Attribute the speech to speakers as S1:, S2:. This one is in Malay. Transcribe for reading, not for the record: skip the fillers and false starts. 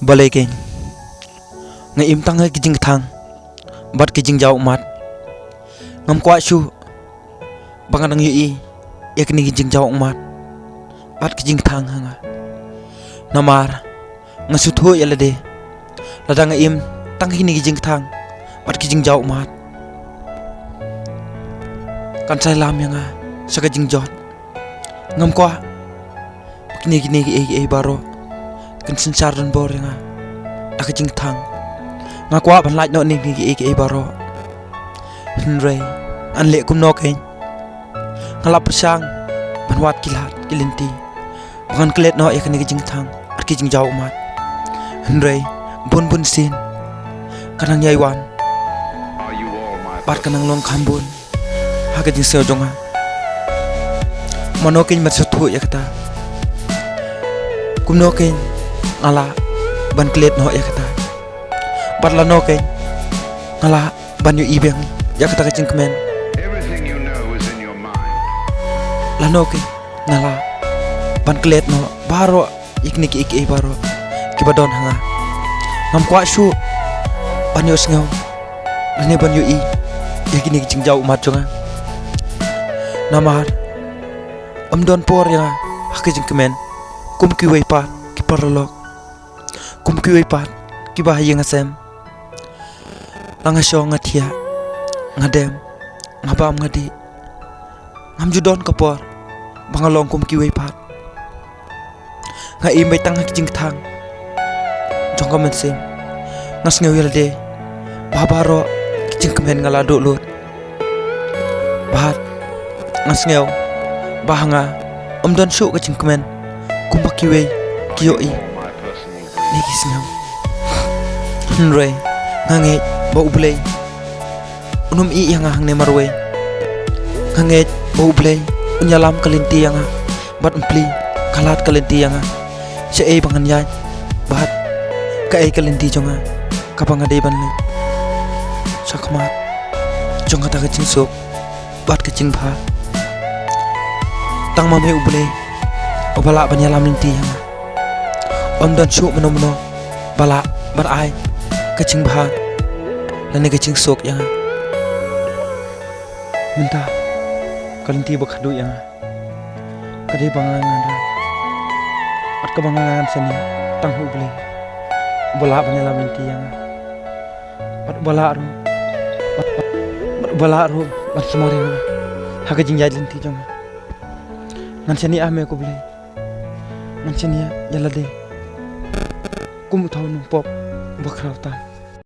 S1: Balai keng ngai im tang hai kijing thang bat kijing jau mat ngam kwa shu bangadang yu ekni kijing jau mat bat kijing thang hanga namar ngasu thu yalade ladang im tang hini kijing thang bat kijing jau mat kan sai lam yanga saka jing jot ngam kwa kini ki baro kan sensar don bor yanga aka jing thang ngakwa ban laj no ni ki baro henry an le kum no ken ngalap pesang ban wat kilat kilinti bukan kelet no ekni kijing thang at kijing jau mat henry bun sin kanang yaiwan bat kanang long khambun haga jing seo jonga manokin mat sathu yakata kumnokin ngala ban klet no yakata batla nokin ngala ban yu ibeng yakata ka jingkmen
S2: Everything you know is in your mind.
S1: lanokin ngala ban klet no baro ikni ki baro kibadon hanga ngam kwa shu ban yu sngau lane ban yu yakini jingjau mat jonga namar don por ya hake jingkmen kum ki wei pat ki parlok kum ki wei pat ki ba yenga sem langa sho ngathia ngadem ngabam ngadi ngam judon kapor bangalong kum ki wei pat nga im bai tang hak jing thang jong kamen sem ngas ngeu yalde babaro ki jingkmen ngala do lut bahat ngas ngeu bahanga don shu ka jingkmen kumba ki wei ki yo
S2: My personal dream.
S1: ni kisngau henry ngange ba ublei unum yang hang ne marwe ngange ba ublei unyalam kalinti yang bat umpli kalat kalinti yang se bangan ya bat ka kalinti jonga kapanga de ban le sakmat jonga ta ka jingsuk bat ka jingpha tang mame ublei obala banyalam linti yang dan shu meno bala bar ai kacing bah lani kacing sok yang minta kalinti bakhadu yang kade bangangan ra at ka bangangan sani tang hu beli bala banyalam linti yang bat bala ru bat semari ha kacing jai linti jong ngan sani ame ko beli ngan sani ya lade kum thau nu pop bakrau ta